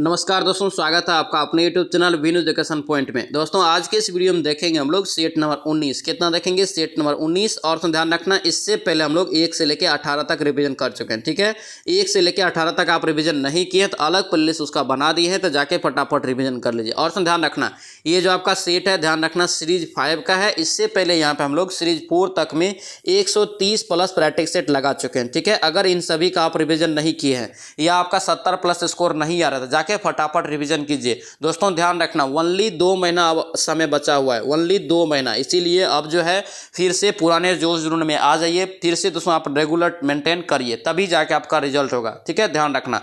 नमस्कार दोस्तों, स्वागत है आपका अपने YouTube channel Vinu education point में। दोस्तों आज के इस वीडियो में देखेंगे हम लोग सेट नंबर 19। कितना देखेंगे? Set number 19। और तो ध्यान रखना, इससे पहले हम लोग 1 से लेकर 18 तक रिवीजन कर चुके हैं। ठीक है, 1 से लेकर 18 तक आप रिवीजन नहीं किए तो अलग प्लेलिस्ट उसका बना दी है, तो जाके फटाफट रिवीजन कर लीजिए। और तो ध्यान रखना, ये जो आपका सेट है, ध्यान रखना सीरीज 5 का है। इससे पहले यहाँ पे हम लोग सीरीज 4 तक में 130 प्लस प्रैक्टिस सेट लगा चुके हैं। ठीक है, अगर इन सभी का आप रिवीजन नहीं किए हैं या आपका 70 प्लस स्कोर नहीं आ रहा था, जाके फटाफट रिवीजन कीजिए। दोस्तों ध्यान रखना, ओनली 2 महीना अब समय बचा हुआ है, ओनली 2 महीना। इसीलिए अब जो है फिर से पुराने जोश जुनून में आ जाइए, फिर से दोस्तों आप रेगुलर मेंटेन करिए, तभी जाके आपका रिजल्ट होगा। ठीक है, ध्यान रखना।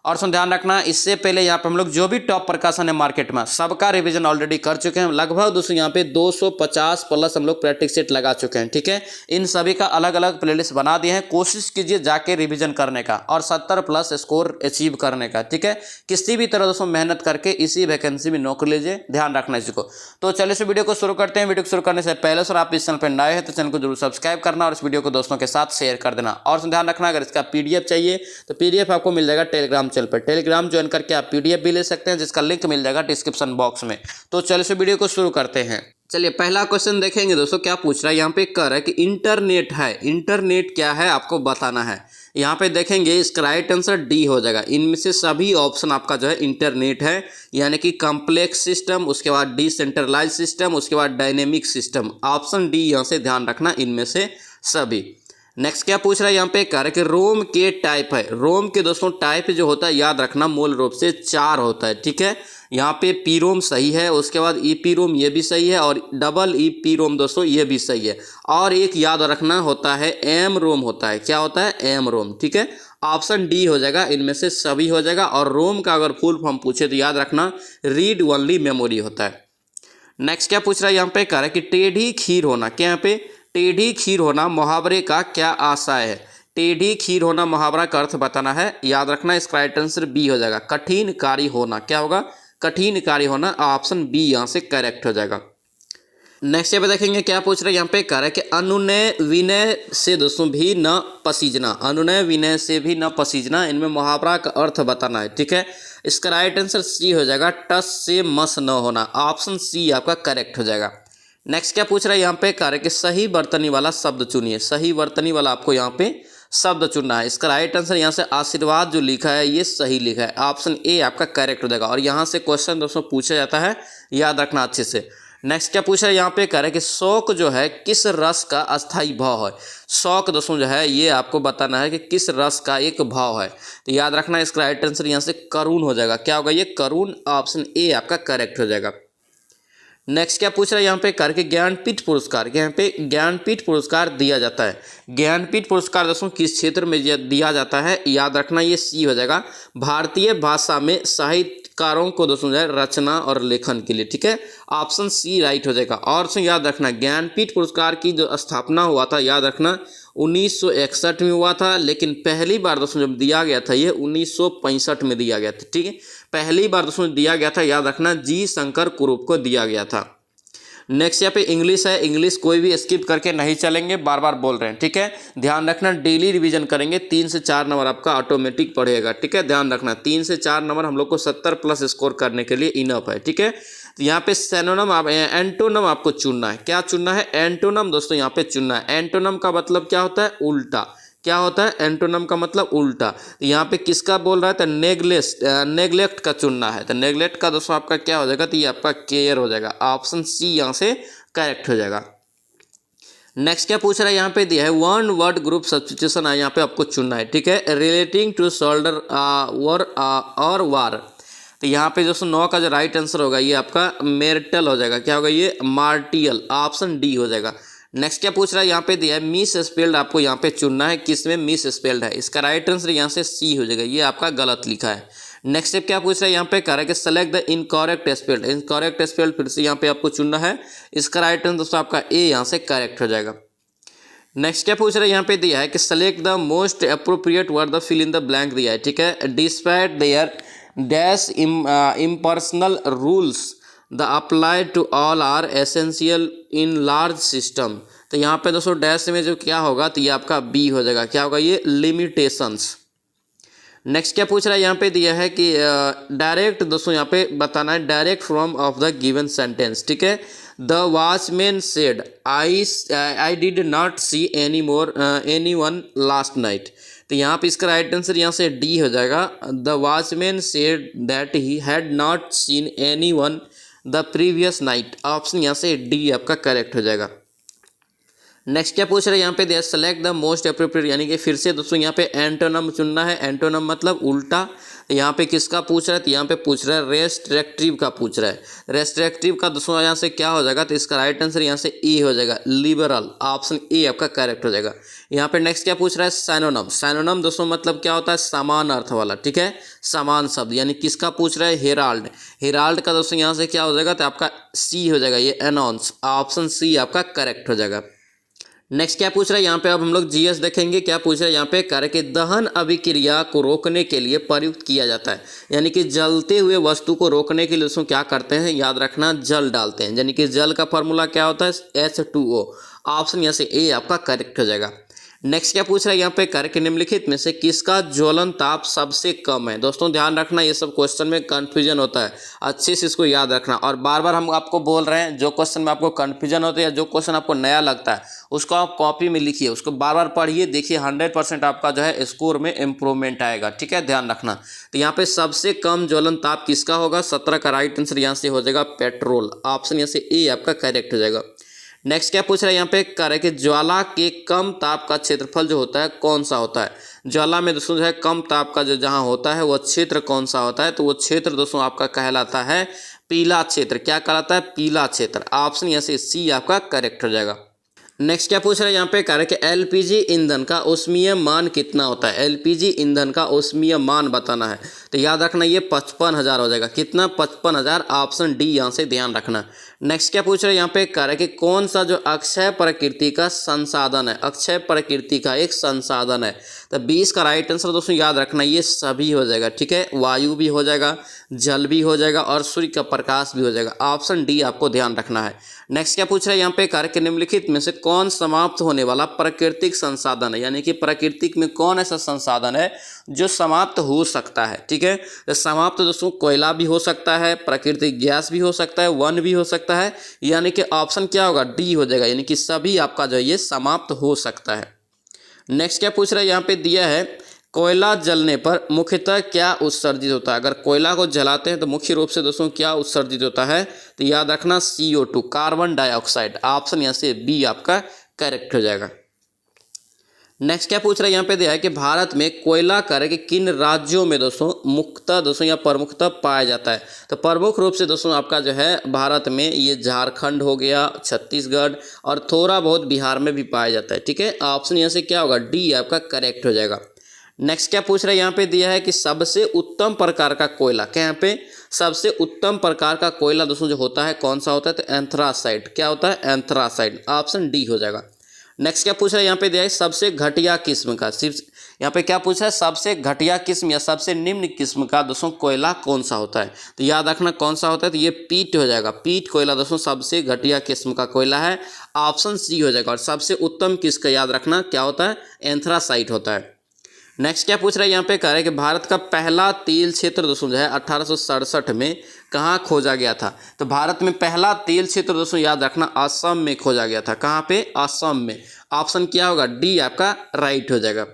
और सुन ध्यान रखना, इससे पहले यहाँ पे हम लोग जो भी टॉप प्रकाशन है मार्केट में सबका रिवीजन ऑलरेडी कर चुके हैं। लगभग दोस्तों यहाँ पे 250 प्लस हम लोग प्रैक्टिस सेट लगा चुके हैं। ठीक है, इन सभी का अलग अलग प्लेलिस्ट बना दिए हैं। कोशिश कीजिए जाके रिवीजन करने का और 70 प्लस स्कोर अचीव करने का। ठीक है, किसी भी तरह दोस्तों मेहनत करके इसी वैकेंसी में नौकरी लीजिए, ध्यान रखना इसको। तो चलिए इस वीडियो को शुरू करते हैं। वीडियो को शुरू करने से पहले सर आप इस चैनल पर नए हैं तो चैनल को जरूर सब्सक्राइब करना और इस वीडियो को दोस्तों के साथ शेयर कर देना। और ध्यान रखना, अगर इसका PDF चाहिए तो PDF आपको मिल जाएगा टेलीग्राम चैनल पर। टेलीग्राम ज्वाइन करके आप PDF भी ले सकते हैं, जिसका लिंक मिल जाएगा डिस्क्रिप्शन बॉक्स में। तो चलिए इस वीडियो को शुरू करते हैं। चलिए पहला क्वेश्चन देखेंगे दोस्तों, क्या पूछ रहा है यहाँ पे। कह रहा है कि इंटरनेट है, इंटरनेट क्या है आपको बताना है। यहाँ पे देखेंगे इसका राइट आंसर डी हो जाएगा। इनमें से सभी ऑप्शन आपका जो है इंटरनेट है, यानी कि कॉम्प्लेक्स सिस्टम, उसके बाद डिसेंट्रलाइज सिस्टम, उसके बाद डायनेमिक सिस्टम। ऑप्शन डी यहाँ से ध्यान रखना, इनमें से सभी। नेक्स्ट क्या पूछ रहा है यहाँ पे, कह रहा है कि रोम के टाइप है। रोम के दोस्तों टाइप जो होता है याद रखना मूल रूप से 4 होता है। ठीक है, यहाँ पे पी रोम सही है, उसके बाद ई पी रोम ये भी सही है, और डबल ई पी रोम दोस्तों ये भी सही है। और एक याद रखना होता है एम रोम होता है। क्या होता है? एम रोम। ठीक है, ऑप्शन डी हो जाएगा, इनमें से सभी हो जाएगा। और रोम का अगर फुल फॉर्म पूछे तो याद रखना रीड ओनली मेमोरी होता है। नेक्स्ट क्या पूछ रहा है यहाँ पे, कह रहा है कि टेढ़ी खीर होना। क्या यहाँ पे टेढ़ी खीर होना मुहावरे का क्या आशय है? टेढ़ी खीर होना मुहावरा का अर्थ बताना है। याद रखना, इसका राइट आंसर बी हो जाएगा, कठिन कार्य होना। क्या होगा? कठिन कार्य होना। ऑप्शन बी यहाँ से करेक्ट हो जाएगा। नेक्स्ट यहाँ पे देखेंगे क्या पूछ रहे हैं यहाँ पे, कह रहा है कि अनुनय विनय से दोस्तों भी न पसीजना। अनुनय विनय से भी न पसीजना, इनमें मुहावरा का अर्थ बताना है। ठीक है, इसका राइट आंसर सी हो जाएगा, टस से मस न होना। ऑप्शन सी आपका करेक्ट हो जाएगा। नेक्स्ट क्या पूछ रहा है यहाँ पे, कह रहा है कि सही वर्तनी वाला शब्द चुनिए। सही वर्तनी वाला आपको यहाँ पे शब्द चुनना है। इसका राइट आंसर यहाँ से आशीर्वाद जो लिखा है ये सही लिखा है। ऑप्शन ए आपका करेक्ट हो जाएगा। और यहाँ से क्वेश्चन दोस्तों पूछा जाता है, याद रखना अच्छे से। नेक्स्ट क्या पूछ रहा है यहाँ पे, कह रहा है कि शौक जो है किस रस का अस्थाई भाव है। शौक दोस्तों जो है ये आपको बताना है कि किस रस का एक भाव है। तो याद रखना, इसका राइट आंसर यहाँ से करुण हो जाएगा। क्या होगा? ये करुण। ऑप्शन ए आपका करेक्ट हो जाएगा। नेक्स्ट क्या पूछ रहा है यहाँ पे, करके ज्ञानपीठ पुरस्कार। यहाँ पे ज्ञानपीठ पुरस्कार दिया जाता है। ज्ञानपीठ पुरस्कार दोस्तों किस क्षेत्र में दिया जाता है? याद रखना, ये सी हो जाएगा, भारतीय भाषा में साहित्यकारों को दोस्तों जो है रचना और लेखन के लिए। ठीक है, ऑप्शन सी राइट हो जाएगा। और याद रखना, ज्ञानपीठ पुरस्कार की जो स्थापना हुआ था, याद रखना 1961 में हुआ था, लेकिन पहली बार दोस्तों जब दिया गया था ये 1965 में दिया गया था। ठीक है, पहली बार दोस्तों दिया गया था, याद रखना जी शंकर कुरूप को दिया गया था। नेक्स्ट यहाँ पे इंग्लिश है। इंग्लिश कोई भी स्किप करके नहीं चलेंगे, बार बार बोल रहे हैं। ठीक है, ध्यान रखना, डेली रिवीजन करेंगे। 3 से 4 नंबर आपका ऑटोमेटिक पढ़ेगा। ठीक है, ध्यान रखना 3 से 4 नंबर हम लोग को 70 प्लस स्कोर करने के लिए इनफ है। ठीक है, तो यहाँ पे सिनोनिम आप एंटोनिम आपको चुनना है। क्या चुनना है? एंटोनिम दोस्तों यहाँ पे चुनना है। एंटोनिम का मतलब क्या होता है? उल्टा। क्या होता है? एंटोनिम का मतलब उल्टा। तो यहाँ पे किसका बोल रहा है? तो नेग्लेक्ट का चुनना है। तो नेग्लेक्ट का दोस्तों आपका क्या हो जाएगा? तो ये आपका केयर हो जाएगा। ऑप्शन सी यहाँ से करेक्ट हो जाएगा। नेक्स्ट क्या पूछ रहा है यहाँ पे, दिया है वन वर्ड ग्रुप सब्स्टिट्यूशन है, यहाँ पे आपको चुनना है। ठीक है, रिलेटिंग टू शोल्डर वॉर और वार। तो यहाँ पे दोस्तों 9 का जो राइट आंसर होगा ये आपका मेरिटल हो जाएगा। क्या होगा? ये मार्टियल। ऑप्शन डी हो जाएगा। नेक्स्ट क्या पूछ रहा है यहाँ पे, दिया है मिस स्पेल्ड, आपको यहाँ पे चुनना है किसमें मिस स्पेल्ड है। इसका राइट आंसर यहाँ से सी हो जाएगा, ये आपका गलत लिखा है। नेक्स्ट स्टेप क्या पूछ रहा है यहाँ पे, कह रहा है कि select the incorrect spelled. Incorrect spelled फिर से यहाँ पे आपको चुनना है। इसका राइट आंसर दोस्तों आपका ए यहाँ से करेक्ट हो जाएगा। नेक्स्ट क्या पूछ रहा है यहाँ पे, दिया है कि select the most appropriate word the fill in the blank दिया है। ठीक है, despite their dash impersonal rules the apply to all are essential in large system. तो यहाँ पे दोस्तों डैश में जो क्या होगा, तो ये आपका बी हो जाएगा। क्या होगा? ये लिमिटेशंस। नेक्स्ट क्या पूछ रहा है यहाँ पे दिया है कि डायरेक्ट दोस्तों यहाँ पे बताना है direct from of the given sentence, ठीक है। The watchman said I did not see any one last night. तो यहाँ पे इसका राइट आंसर यहाँ से डी हो जाएगा। The watchman said that he had not seen any one the previous night. Option यहाँ से डी आपका करेक्ट हो जाएगा। नेक्स्ट क्या पूछ रहे हैं यहाँ पे, सेलेक्ट द मोस्ट अप्रोप्रिएट, यानी कि फिर से दोस्तों यहाँ पे एंटोनम चुनना है। एंटोनम मतलब उल्टा। यहाँ पे किसका पूछ रहा है, तो यहाँ पे पूछ रहा है रेस्ट्रिक्टिव का पूछ रहा है। रेस्ट्रिक्टिव का दोस्तों यहाँ से क्या हो जाएगा, तो इसका राइट आंसर यहाँ से ए हो जाएगा, लिबरल। ऑप्शन ए आपका करेक्ट हो जाएगा। यहाँ पे नेक्स्ट क्या पूछ रहा है, सैनोनम। सैनोनम दोस्तों मतलब क्या होता है, समान अर्थ वाला, ठीक है, समान शब्द। यानी किसका पूछ रहा है, हेराल्ड। हेराल्ड का दोस्तों यहाँ से क्या हो जाएगा, तो आपका सी हो जाएगा, ये अनाउंस। ऑप्शन सी आपका करेक्ट हो जाएगा। नेक्स्ट क्या पूछ रहा है यहाँ पे, अब हम लोग जीएस देखेंगे। क्या पूछ रहा है यहाँ पे, कार्य के दहन अभिक्रिया को रोकने के लिए प्रयुक्त किया जाता है। यानी कि जलते हुए वस्तु को रोकने के लिए उसमें क्या करते हैं, याद रखना, जल डालते हैं। यानी कि जल का फॉर्मूला क्या होता है, H2O। ऑप्शन यहाँ से ए आपका करेक्ट हो जाएगा। नेक्स्ट क्या पूछ रहा है यहाँ पे, कार्य के निम्नलिखित में से किसका ज्वलन ताप सबसे कम है। दोस्तों ध्यान रखना, ये सब क्वेश्चन में कंफ्यूजन होता है, अच्छे से इसको याद रखना। और बार बार हम आपको बोल रहे हैं, जो क्वेश्चन में आपको कंफ्यूजन होता है या जो क्वेश्चन आपको नया लगता है उसको आप कॉपी में लिखिए, उसको बार बार पढ़िए, देखिए 100% आपका जो है स्कोर में इंप्रूवमेंट आएगा, ठीक है, ध्यान रखना। तो यहाँ पे सबसे कम ज्वलन ताप किसका होगा, 17 का राइट आंसर यहाँ से हो जाएगा पेट्रोल। ऑप्शन यहाँ से ए आपका करेक्ट हो जाएगा। नेक्स्ट क्या पूछ रहा है यहाँ पे, कार्य कि ज्वाला के कम ताप का क्षेत्रफल जो होता है कौन सा होता है। ज्वाला में दोस्तों जो है कम ताप का जो जहाँ होता है वो क्षेत्र कौन सा होता है, तो वो क्षेत्र दोस्तों आपका कहलाता है पीला क्षेत्र। क्या कहलाता है, पीला क्षेत्र। ऑप्शन यहाँ से सी आपका करेक्ट हो जाएगा। नेक्स्ट क्या पूछ रहा है यहाँ पे, कार्य कि एलपीजी ईंधन का ऊष्मीय मान कितना होता है। एलपीजी ईंधन का ऊष्मीय मान बताना है, तो याद रखना ये 55,000 हो जाएगा। कितना, 55,000। ऑप्शन डी यहाँ से ध्यान रखना। नेक्स्ट क्या पूछ रहे हैं यहाँ पे, कार्य कि कौन सा जो अक्षय प्रकृति का संसाधन है, अक्षय प्रकृति का एक संसाधन है। तो 20 का राइट आंसर दोस्तों याद रखना ये सभी हो जाएगा, ठीक है, वायु भी हो जाएगा, जल भी हो जाएगा और सूर्य का प्रकाश भी हो जाएगा। ऑप्शन डी आपको ध्यान रखना है। नेक्स्ट क्या पूछ रहा है यहाँ पे, कार्य के निम्नलिखित में से कौन समाप्त होने वाला प्राकृतिक संसाधन है। यानी कि प्राकृतिक में कौन ऐसा संसाधन है जो समाप्त हो सकता है, ठीक है। तो समाप्त दोस्तों कोयला भी हो सकता है, प्राकृतिक गैस भी हो सकता है, वन भी हो सकता है। यानी कि ऑप्शन क्या होगा, डी हो जाएगा। यानी कि सभी आपका जो ये समाप्त हो सकता है। नेक्स्ट क्या पूछ रहा है यहाँ पे दिया है, कोयला जलने पर मुख्यतः क्या उत्सर्जित होता है। अगर कोयला को जलाते हैं तो मुख्य रूप से दोस्तों क्या उत्सर्जित होता है, तो याद रखना CO2, कार्बन डाइऑक्साइड। ऑप्शन यहाँ से बी आपका करेक्ट हो जाएगा। नेक्स्ट क्या पूछ रहा है यहाँ पे दिया है कि भारत में कोयला कार्य के किन राज्यों में दोस्तों मुख्यतः दोस्तों या प्रमुखतः पाया जाता है। तो प्रमुख रूप से दोस्तों आपका जो है भारत में ये झारखंड हो गया, छत्तीसगढ़ और थोड़ा बहुत बिहार में भी पाया जाता है, ठीक है। ऑप्शन यहाँ से क्या होगा, डी आपका करेक्ट हो जाएगा। नेक्स्ट क्या पूछ रहा है यहाँ पे दिया है कि सबसे उत्तम प्रकार का कोयला, क्या यहाँ पे सबसे उत्तम प्रकार का कोयला दोस्तों जो होता है कौन सा होता है, तो एंथ्रासाइड। क्या होता है, एंथ्रासाइड। ऑप्शन डी हो जाएगा। नेक्स्ट क्या पूछ रहा है यहाँ पे दिया है, सबसे घटिया किस्म का, सिर्फ यहाँ पे क्या पूछा है, सबसे घटिया किस्म या सबसे निम्न किस्म का दोस्तों कोयला कौन सा होता है। तो याद रखना कौन सा होता है, तो ये पीट हो जाएगा। पीट कोयला दोस्तों सबसे घटिया किस्म का कोयला है। ऑप्शन सी हो जाएगा। और सबसे उत्तम किसका, याद रखना क्या होता है, एंथ्रासाइट होता है। नेक्स्ट क्या पूछ रहा है यहाँ पे, कह रहा है कि भारत का पहला तेल क्षेत्र दोस्तों जो है 1867 में कहाँ खोजा गया था। तो भारत में पहला तेल क्षेत्र दोस्तों याद रखना असम में खोजा गया था। कहाँ पे, असम में। ऑप्शन क्या होगा, डी आपका राइट हो जाएगा।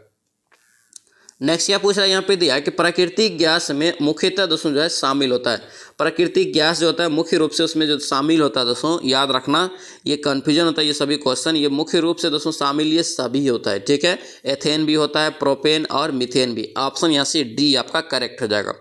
नेक्स्ट क्या पूछ रहा है यहाँ पे दिया है कि प्राकृतिक गैस में मुख्यतः दोस्तों जो है शामिल होता है। प्राकृतिक गैस जो होता है मुख्य रूप से उसमें जो शामिल होता है दोस्तों याद रखना, ये कन्फ्यूजन होता है ये सभी क्वेश्चन, ये मुख्य रूप से दोस्तों शामिल ये सभी होता है, ठीक है। एथेन भी होता है, प्रोपेन और मीथेन भी। ऑप्शन यहाँ से डी आपका करेक्ट हो जाएगा।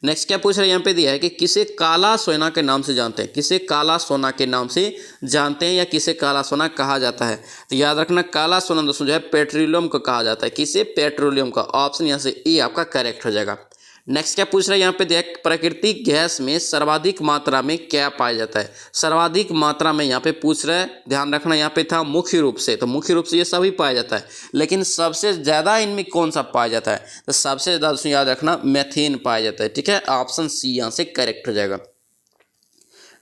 नेक्स्ट क्या पूछ रहे हैं यहाँ पे दिया है कि किसे काला सोना के नाम से जानते हैं। किसे काला सोना के नाम से जानते हैं या किसे काला सोना कहा जाता है। तो याद रखना काला सोना दोस्तों जो है पेट्रोलियम को कहा जाता है। किसे, पेट्रोलियम का। ऑप्शन यहाँ से ए आपका करेक्ट हो जाएगा। नेक्स्ट क्या पूछ रहा है यहाँ पे देख, प्राकृतिक गैस में सर्वाधिक मात्रा में क्या पाया जाता है। सर्वाधिक मात्रा में यहाँ पे पूछ रहा है, ध्यान रखना यहाँ पे था मुख्य रूप से, तो मुख्य रूप से ये सभी पाया जाता है, लेकिन सबसे ज़्यादा इनमें कौन सा पाया जाता है, तो सबसे ज़्यादा दोस्तों याद रखना मेथेन पाया जाता है, ठीक है। ऑप्शन सी यहाँ से करेक्ट हो जाएगा।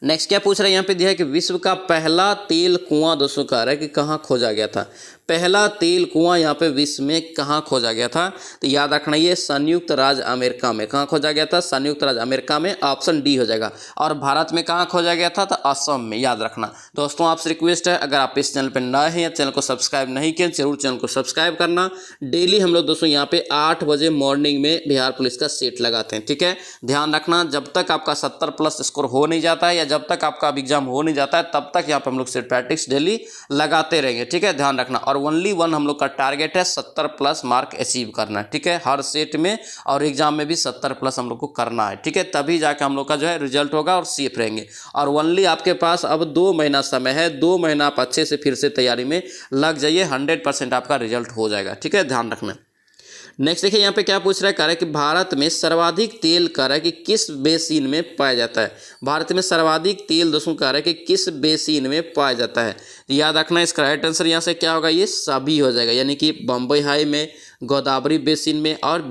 नेक्स्ट क्या पूछ रहा है यहाँ पे दिया है कि विश्व का पहला तेल कुआं दोस्तों कह रहा है कि कहाँ खोजा गया था। पहला तेल कुआं यहाँ पे विश्व में कहाँ खोजा गया था? तो याद रखना ये संयुक्त राज्य अमेरिका में। कहाँ खोजा गया था? संयुक्त राज्य अमेरिका में, ऑप्शन डी हो जाएगा। और भारत में कहाँ खोजा गया था? तो असम में, याद रखना। दोस्तों आपसे रिक्वेस्ट है, अगर आप इस चैनल पर नए हैं या चैनल को सब्सक्राइब नहीं किए, जरूर चैनल को सब्सक्राइब करना। डेली हम लोग दोस्तों यहाँ पे 8 बजे मॉर्निंग में बिहार पुलिस का सेट लगाते हैं, ठीक है। ध्यान रखना, जब तक आपका 70+ स्कोर हो नहीं जाता है या जब तक आपका एग्जाम हो नहीं जाता है, तब तक यहाँ पे हम लोग सेट प्रैक्टिस डेली लगाते रहेंगे, ठीक है। ध्यान रखना। और ओनली वन हम लोग का टारगेट है 70+ मार्क अचीव करना है, ठीक है। हर सेट में और एग्जाम में भी 70+ हम लोग को करना है, ठीक है। तभी जाके हम लोग का जो है रिजल्ट होगा और सेफ रहेंगे। और ओनली आपके पास अब 2 महीना समय है, 2 महीना आप अच्छे से फिर से तैयारी में लग जाइए, 100% आपका रिजल्ट हो जाएगा, ठीक है। ध्यान रखना। नेक्स्ट देखिए यहाँ पे क्या पूछ रहा है, कह रहा है कि भारत में सर्वाधिक तेल कह रहा है कि किस बेसिन में पाया जाता है? भारत में सर्वाधिक तेल दोस्तों कह रहा है कि किस बेसिन में पाया जाता है? याद रखना, इसका राइट आंसर यहाँ से क्या होगा? ये सभी हो जाएगा, यानी कि बम्बई हाई में, गोदावरी बेसिन में और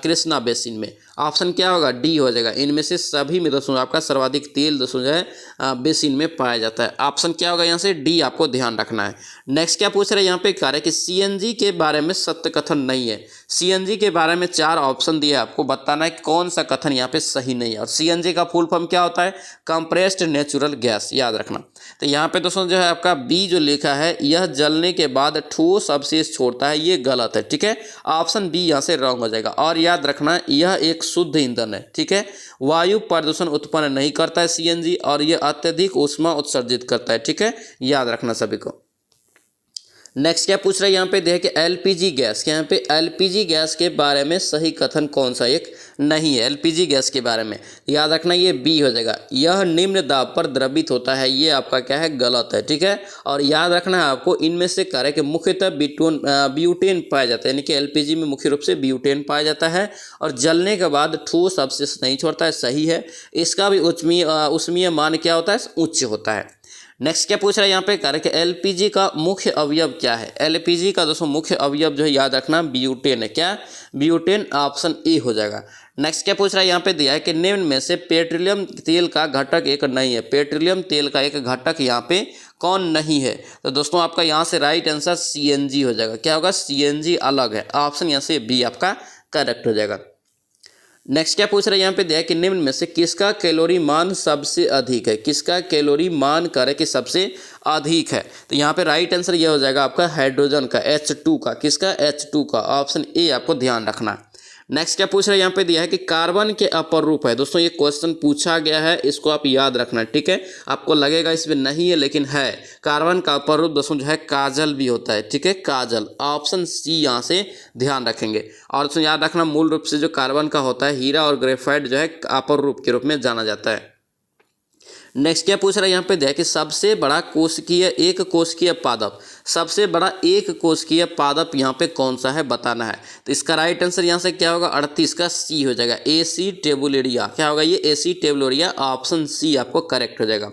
कृष्णा बेसिन में। ऑप्शन क्या होगा? डी हो जाएगा। इनमें से सभी में दोस्तों आपका सर्वाधिक तेल दोस्तों जो है बेसिन में पाया जाता है। ऑप्शन क्या होगा यहाँ से? डी आपको ध्यान रखना है। नेक्स्ट क्या पूछ रहे हैं यहाँ पे, कह रहे हैं कि सीएनजी के बारे में सत्य कथन नहीं है। सीएनजी के बारे में 4 ऑप्शन दिए, आपको बताना है कौन सा कथन यहाँ पे सही नहीं है। और सीएनजी का फुल फॉर्म क्या होता है? कंप्रेस्ड नेचुरल गैस, याद रखना। तो यहाँ पे दोस्तों जो है आपका बी जो लिखा है, यह जलने के बाद ठोस अवशेष छोड़ता है, ये गलत है, ठीक है। ऑप्शन बी यहाँ से रॉन्ग हो जाएगा। और याद रखना, यह एक शुद्ध ईंधन है, ठीक है। वायु प्रदूषण उत्पन्न नहीं करता है सीएनजी, और यह अत्यधिक ऊष्मा उत्सर्जित करता है, ठीक है। याद रखना सभी को। नेक्स्ट क्या पूछ रहा है यहाँ पे, देखिए एलपीजी गैस के, यहाँ पे एलपीजी गैस के बारे में सही कथन कौन सा एक नहीं है? एलपीजी गैस के बारे में याद रखना, ये बी हो जाएगा। यह निम्न दाब पर द्रवित होता है, ये आपका क्या है? गलत है, ठीक है। और याद रखना है आपको, इनमें से कह रहा है कि मुख्यतः ब्यूटेन पाया जाता है, यानी कि एलपीजी में मुख्य रूप से ब्यूटेन पाया जाता है। और जलने के बाद ठोस अवशेष नहीं छोड़ता है, सही है। इसका भी ऊष्मीय मान क्या होता है? उच्च होता है। नेक्स्ट क्या पूछ रहा है यहाँ पे, कह रहे कि एलपीजी का मुख्य अवयव क्या है? एलपीजी का दोस्तों मुख्य अवयव जो है याद रखना ब्यूटेन है। क्या? ब्यूटेन, ऑप्शन ए हो जाएगा। नेक्स्ट क्या पूछ रहा है यहाँ पे दिया है कि निम्न में से पेट्रोलियम तेल का घटक एक नहीं है। पेट्रोलियम तेल का एक घटक यहाँ पे कौन नहीं है? तो दोस्तों आपका यहाँ से राइट आंसर सीएनजी हो जाएगा। क्या होगा? सीएनजी अलग है। ऑप्शन यहाँ से बी आपका करेक्ट हो जाएगा। नेक्स्ट क्या पूछ रहे हैं यहाँ पे दिया है कि निम्न में से किसका कैलोरी मान सबसे अधिक है? किसका कैलोरी मान करे कि सबसे अधिक है? तो यहाँ पे राइट आंसर ये हो जाएगा आपका हाइड्रोजन का, H2 का। किसका? H2 का। ऑप्शन ए आपको ध्यान रखना है। नेक्स्ट क्या पूछ रहे हैं यहाँ पे दिया है कि कार्बन के अपर रूप है। दोस्तों ये क्वेश्चन पूछा गया है, इसको आप याद रखना, ठीक है। आपको लगेगा इसमें नहीं है, लेकिन है। कार्बन का अपर रूप दोस्तों जो है काजल भी होता है, ठीक है, काजल। ऑप्शन सी यहाँ से ध्यान रखेंगे। और दोस्तों याद रखना, मूल रूप से जो कार्बन का होता है, हीरा और ग्रेफाइट जो है अपर रूप के रूप में जाना जाता है। नेक्स्ट क्या पूछ रहा है यहाँ पे देखिए, सबसे बड़ा कोशिकीय एक कोशिकीय पादप, सबसे बड़ा एक कोशिकीय पादप यहाँ पे कौन सा है बताना है। तो इसका राइट आंसर यहाँ से क्या होगा? 38 का सी हो जाएगा, एसी टेबुलेरिया। क्या होगा ये? एसी टेबुलेरिया। ऑप्शन सी आपको करेक्ट हो जाएगा।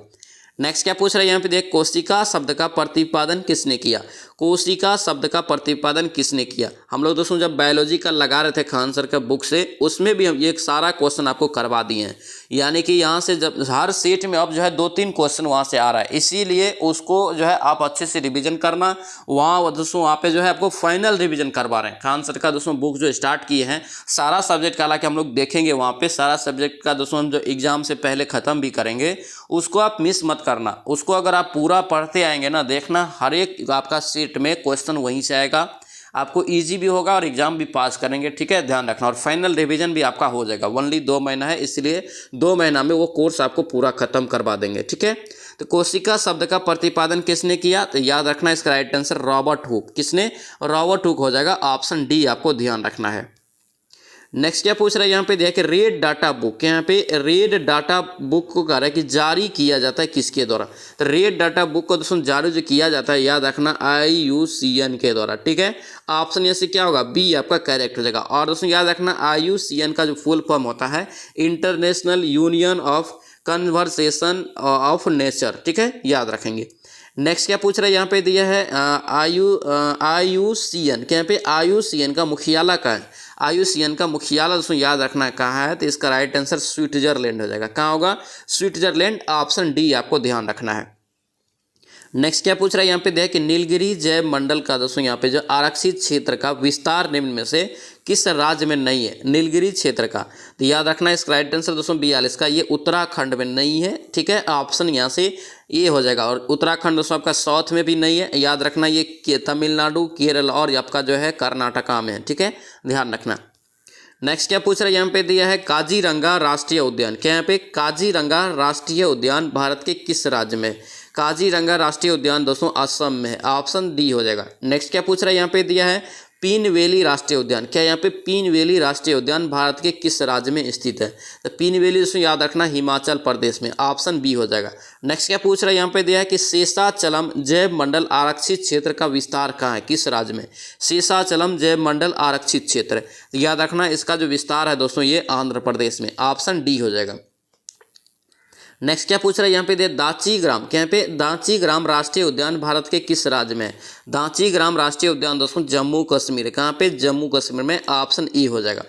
नेक्स्ट क्या पूछ रहा है यहाँ पे देख, कोशिका शब्द का प्रतिपादन किसने किया? कोशिका शब्द का प्रतिपादन किसने किया? हम लोग दोस्तों जब बायोलॉजी का लगा रहे थे खान सर का बुक से, उसमें भी हम ये सारा क्वेश्चन आपको करवा दिए हैं। यानी कि यहाँ से जब हर सेट में अब जो है 2-3 क्वेश्चन वहाँ से आ रहा है, इसीलिए उसको जो है आप अच्छे से रिवीजन करना। वहाँ दोस्तों वहाँ पे जो है आपको फाइनल रिवीजन करवा रहे हैं। खान सर का दोस्तों बुक जो स्टार्ट किए हैं, सारा सब्जेक्ट का हालांकि हम लोग देखेंगे वहाँ पे, सारा सब्जेक्ट का दोस्तों हम जो एग्जाम से पहले ख़त्म भी करेंगे, उसको आप मिस मत करना। उसको अगर आप पूरा पढ़ते आएंगे ना, देखना हर एक आपका सेट में क्वेश्चन वहीं से आएगा, आपको इजी भी होगा और एग्जाम भी पास करेंगे, ठीक है। ध्यान रखना। और फाइनल रिवीजन भी आपका हो जाएगा। ओनली 2 महीना है, इसलिए 2 महीना में वो कोर्स आपको पूरा खत्म करवा देंगे, ठीक है। तो कोशिका शब्द का प्रतिपादन किसने किया? तो याद रखना इसका राइट आंसर रॉबर्ट हुक। किसने? रॉबर्ट हुक हो जाएगा। ऑप्शन डी आपको ध्यान रखना है। नेक्स्ट क्या पूछ रहा है यहाँ पे देखिए, रेड डाटा बुक, यहाँ पे रेड डाटा बुक को कह रहा है कि जारी किया जाता है किसके द्वारा? तो रेड डाटा बुक को दोस्तों जारी जो किया जाता है, याद रखना IUCN के द्वारा, ठीक है। ऑप्शन ये से क्या होगा? बी आपका करेक्ट हो जाएगा। और दोस्तों याद रखना IUCN का जो फुल फॉर्म होता है international union of conversation of nature, ठीक है, याद रखेंगे। नेक्स्ट क्या पूछ रहा है यहाँ पे दिया है IUCN के, यहाँ पे IUCN का मुख्यालय कहाँ है? IUCN का मुख्यालय दोस्तों याद रखना कहाँ है? तो इसका राइट आंसर स्विट्जरलैंड हो जाएगा। कहाँ होगा? स्विट्जरलैंड। ऑप्शन डी आपको ध्यान रखना है। नेक्स्ट क्या पूछ रहा है यहाँ पे दिया है कि नीलगिरी जैव मंडल का दोस्तों यहाँ पे जो आरक्षित क्षेत्र का विस्तार निम्न में से किस राज्य में नहीं है। नीलगिरी क्षेत्र का, तो याद रखना इसका राइट आंसर दोस्तों 42 का ये उत्तराखंड में नहीं है। ठीक है, ऑप्शन यहाँ से ये हो जाएगा। और उत्तराखंड दोस्तों आपका साउथ में भी नहीं है, याद रखना ये तमिलनाडु, केरल और आपका जो है कर्नाटका में है। ठीक है, ध्यान रखना। नेक्स्ट क्या पूछ रहा है यहाँ पे दिया है काजीरंगा राष्ट्रीय उद्यान, क्या यहाँ पे काजीरंगा राष्ट्रीय उद्यान भारत के किस राज्य में। काजीरंगा राष्ट्रीय उद्यान दोस्तों असम में है, ऑप्शन डी हो जाएगा। नेक्स्ट क्या पूछ रहा है यहाँ पे दिया है पीन वैली राष्ट्रीय उद्यान, क्या यहाँ पे पीन वैली राष्ट्रीय उद्यान भारत के किस राज्य में स्थित है। तो पीन वैली दोस्तों याद रखना हिमाचल प्रदेश में, ऑप्शन बी हो जाएगा। नेक्स्ट क्या पूछ रहा है यहाँ पे दिया है कि शेषाचलम जैव मंडल आरक्षित क्षेत्र का विस्तार कहाँ है, किस राज्य में। शेषाचलम जैव मंडल आरक्षित क्षेत्र, तो याद रखना इसका जो विस्तार है दोस्तों ये आंध्र प्रदेश में, ऑप्शन डी हो जाएगा। नेक्स्ट क्या पूछ रहा है यहाँ पे दे दाची ग्राम, क्या यहाँ पे दाची ग्राम राष्ट्रीय उद्यान भारत के किस राज्य में है। दाची ग्राम राष्ट्रीय उद्यान दोस्तों जम्मू कश्मीर, कहाँ पे जम्मू कश्मीर में, ऑप्शन ई हो जाएगा।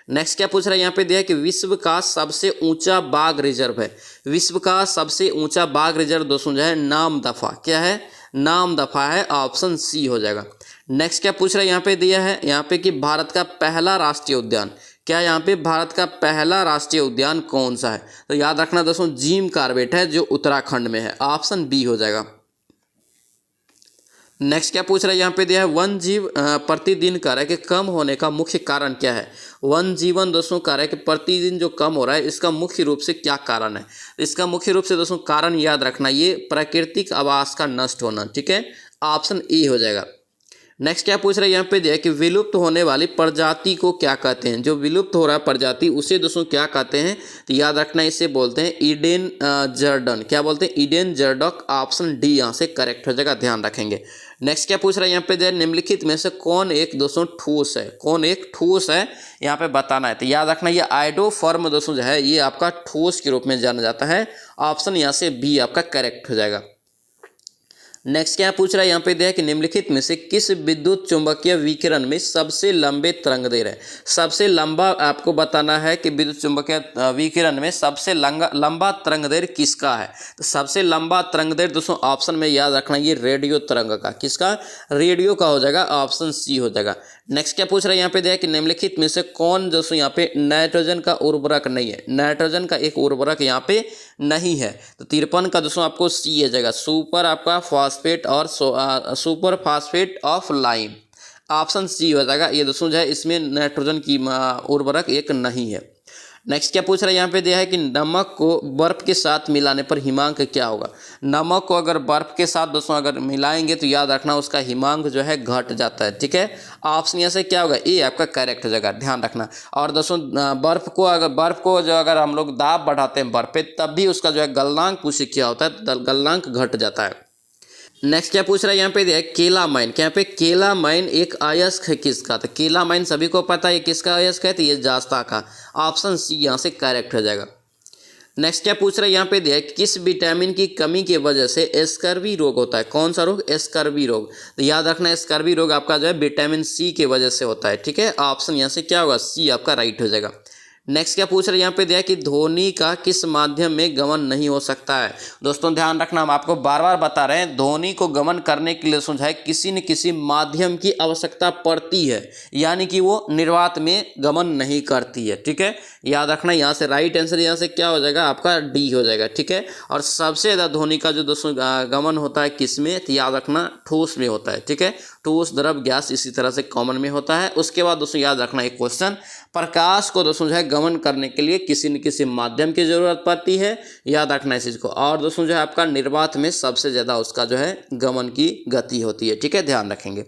नेक्स्ट क्या पूछ रहा है यहाँ पे दिया है कि विश्व का सबसे ऊंचा बाघ रिजर्व है। विश्व का सबसे ऊंचा बाघ रिजर्व दोस्तों जो है नामदफा, क्या है नामदफा है, ऑप्शन सी हो जाएगा। नेक्स्ट क्या पूछ रहा है यहाँ पे दिया है यहाँ पे कि भारत का पहला राष्ट्रीय उद्यान, क्या यहाँ पे भारत का पहला राष्ट्रीय उद्यान कौन सा है। तो याद रखना दोस्तों जिम कॉर्बेट है जो उत्तराखंड में है, ऑप्शन बी हो जाएगा। नेक्स्ट क्या पूछ रहा है यहाँ पे दिया है वन जीव प्रतिदिन कार्य के कम होने का मुख्य कारण क्या है। वन जीवन दोस्तों कार्य के प्रतिदिन जो कम हो रहा है इसका मुख्य रूप से क्या कारण है। इसका मुख्य रूप से दोस्तों कारण याद रखना ये प्राकृतिक आवास का नष्ट होना। ठीक है, ऑप्शन ए हो जाएगा। नेक्स्ट क्या पूछ रहा है यहाँ पे दिया कि विलुप्त होने वाली प्रजाति को क्या कहते हैं। जो विलुप्त हो रहा है प्रजाति उसे दोस्तों क्या कहते हैं, तो याद रखना इसे बोलते हैं ईडेन जर्डन, क्या बोलते हैं ईडेन जर्डॉक, ऑप्शन डी यहाँ से करेक्ट हो जाएगा, ध्यान रखेंगे। नेक्स्ट क्या पूछ रहा है यहाँ पे दिया निम्नलिखित में से कौन एक दोस्तों ठोस है, कौन एक ठोस है यहाँ पे बताना है। तो याद रखना ये आइडोफॉर्म दोस्तों जो है ये आपका ठोस के रूप में जाना जाता है, ऑप्शन यहाँ से बी आपका करेक्ट हो जाएगा। नेक्स्ट क्या पूछ रहा है यहाँ पे दिया है कि निम्नलिखित में से किस विद्युत चुंबकीय विकिरण में सबसे लंबे तरंगदैर्घ्य है। सबसे लंबा आपको बताना है कि विद्युत चुंबकीय विकिरण में सबसे लंबा तरंगदैर्घ्य किसका है। तो सबसे लंबा तरंगदैर्घ्य दोस्तों ऑप्शन में याद रखना ये रेडियो तरंग का, किसका रेडियो का हो जाएगा, ऑप्शन सी हो जाएगा। नेक्स्ट क्या पूछ रहा है यहाँ पे दिया है कि निम्नलिखित में से कौन दोस्तों यहाँ पे नाइट्रोजन का उर्वरक नहीं है। नाइट्रोजन का एक उर्वरक यहाँ पे नहीं है, तो 53 का दोस्तों आपको सी आ जाएगा, सुपर आपका फॉस्फेट और super phosphate of lime, option C हो जाएगा। ये दोस्तों जो है इसमें नाइट्रोजन की उर्वरक एक नहीं है। नेक्स्ट क्या पूछ रहा है यहाँ पे दिया है कि नमक को बर्फ के साथ मिलाने पर हिमांक क्या होगा। नमक को अगर बर्फ के साथ दोस्तों अगर मिलाएंगे तो याद रखना उसका हिमांक जो है घट जाता है। ठीक है, ऑप्शन यहाँ से क्या होगा ए आपका करेक्ट हो जाएगा, ध्यान रखना। और दोस्तों बर्फ को जो अगर हम लोग दाब बढ़ाते हैं बर्फ पे तब भी उसका जो है गलनांक पूछे क्या होता है, तो गलनांक घट जाता है। नेक्स्ट क्या पूछ रहा है यहाँ पे दिया है केलामाइन, क्या यहाँ पे केलामाइन एक अयस्क है किसका। तो केलामाइन सभी को पता है किसका अयस्क है, तो ये जास्ता का, ऑप्शन सी यहाँ से करेक्ट हो जाएगा। नेक्स्ट क्या पूछ रहा है यहाँ पे दिया है किस विटामिन की कमी की वजह से स्कर्वी रोग होता है। कौन सा रोग, स्कर्वी रोग। तो याद रखना स्कर्वी रोग आपका जो है विटामिन सी की वजह से होता है। ठीक है, ऑप्शन यहाँ से क्या होगा, सी आपका राइट हो जाएगा। नेक्स्ट क्या पूछ रहे हैं यहाँ पे दिया कि ध्वनि का किस माध्यम में गमन नहीं हो सकता है। दोस्तों ध्यान रखना हम आपको बार बार बता रहे हैं ध्वनि को गमन करने के लिए समझाए किसी न किसी माध्यम की आवश्यकता पड़ती है, यानी कि वो निर्वात में गमन नहीं करती है। ठीक है, याद रखना यहाँ से राइट आंसर यहाँ से क्या हो जाएगा आपका डी हो जाएगा। ठीक है, और सबसे ज़्यादा ध्वनि का जो दोस्तों गमन होता है किस में, तो याद रखना ठोस में होता है। ठीक है, ठोस द्रव गैस इसी तरह से कॉमन में होता है। उसके बाद दोस्तों याद रखना एक क्वेश्चन, प्रकाश को दोस्तों जो है गमन करने के लिए किसी न किसी माध्यम की जरूरत पड़ती है, याद रखना इस चीज़ को। और दोस्तों जो है आपका निर्वात में सबसे ज़्यादा उसका जो है गमन की गति होती है। ठीक है, ध्यान रखेंगे।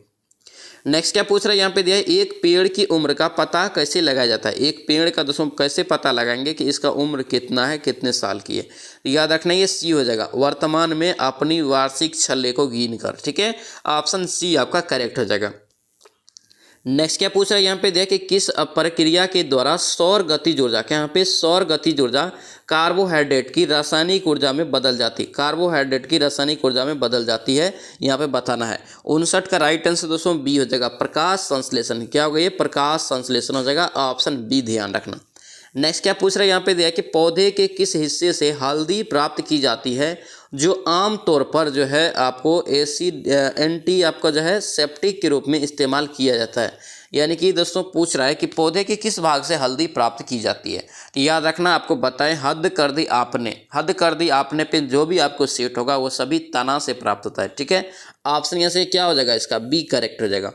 नेक्स्ट क्या पूछ रहा है यहाँ पे दिया है एक पेड़ की उम्र का पता कैसे लगाया जाता है। एक पेड़ का दोस्तों कैसे पता लगाएंगे कि इसका उम्र कितना है, कितने साल की है। तो याद रखना ये सी हो जाएगा, वर्तमान में अपनी वार्षिक छल्ले को गिन कर। ठीक है, ऑप्शन सी आपका करेक्ट हो जाएगा। नेक्स्ट क्या पूछ रहा है यहाँ पे देखिए किस प्रक्रिया के द्वारा सौर गतिज ऊर्जा, क्या यहाँ पे सौर गतिज ऊर्जा कार्बोहाइड्रेट की रासायनिक ऊर्जा में बदल जाती है। कार्बोहाइड्रेट की रासायनिक ऊर्जा में बदल जाती है, यहाँ पे बताना है। 59 का राइट आंसर दोस्तों बी हो जाएगा, प्रकाश संश्लेषण। क्या होगा ये, प्रकाश संश्लेषण हो जाएगा, ऑप्शन बी ध्यान रखना। नेक्स्ट क्या पूछ रहा है यहाँ पे दिया कि पौधे के किस हिस्से से हल्दी प्राप्त की जाती है जो आम तौर पर जो है आपको एसिड एंटी आपका जो है सेप्टिक के रूप में इस्तेमाल किया जाता है। यानी कि दोस्तों पूछ रहा है कि पौधे के किस भाग से हल्दी प्राप्त की जाती है। तो याद रखना, आपको बताएं हद कर दी आपने पे जो भी आपको सेट होगा वो सभी तना से प्राप्त होता है। ठीक है, ऑप्शन यहाँ से क्या हो जाएगा, इसका बी करेक्ट हो जाएगा।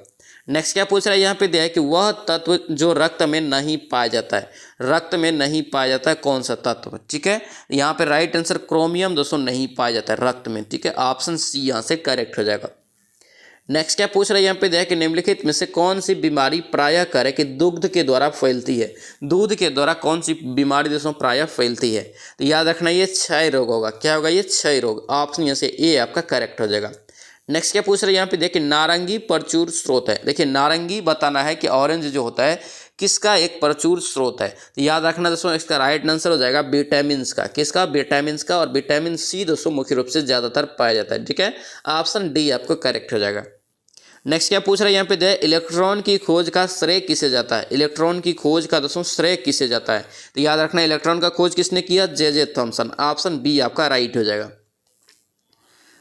नेक्स्ट क्या पूछ रहा है यहाँ पे दिया है कि वह तत्व जो रक्त में नहीं पाया जाता है, रक्त में नहीं पाया जाता है कौन सा तत्व। ठीक है, यहाँ पे राइट आंसर क्रोमियम दोस्तों नहीं पाया जाता है रक्त में। ठीक है, ऑप्शन सी यहाँ से करेक्ट हो जाएगा। नेक्स्ट क्या पूछ रहा है यहाँ पे दिया है कि निम्नलिखित में से कौन सी बीमारी प्रायः करे कि दुग्ध के द्वारा फैलती है। दूध के द्वारा कौन सी बीमारी दोस्तों प्रायः फैलती है। तो याद रखना ये क्षय रोग होगा। क्या होगा, ये क्षय रोग। ऑप्शन यहाँ से ए आपका करेक्ट हो जाएगा। नेक्स्ट क्या पूछ रहे हैं यहाँ पे देखिए, नारंगी प्रचुर स्रोत है। देखिए नारंगी बताना है कि ऑरेंज जो होता है किसका एक प्रचुर स्रोत है। तो याद रखना दोस्तों इसका राइट आंसर हो जाएगा विटामिन का। किसका, विटामिन का। और विटामिन सी दोस्तों मुख्य रूप से ज़्यादातर पाया जाता है। ठीक है, ऑप्शन डी आपको करेक्ट हो जाएगा। नेक्स्ट क्या पूछ रहा है यहाँ पे दे, इलेक्ट्रॉन की खोज का श्रेय किसे जाता है। इलेक्ट्रॉन की खोज का दोस्तों श्रेय किसे जाता है। तो याद रखना इलेक्ट्रॉन का खोज किसने किया, जे थॉमसन। ऑप्शन बी आपका राइट हो जाएगा।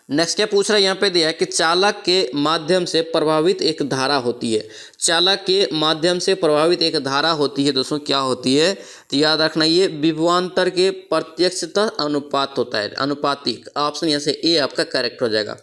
नेक्स्ट क्या पूछ रहा है यहाँ पे दिया है कि चालक के माध्यम से प्रभावित एक धारा होती है। चालक के माध्यम से प्रभावित एक धारा होती है दोस्तों, क्या होती है। तो याद रखना ये विभवांतर के प्रत्यक्षतः अनुपात होता है, अनुपातिक। ऑप्शन यहाँ से ए आपका करेक्ट हो जाएगा।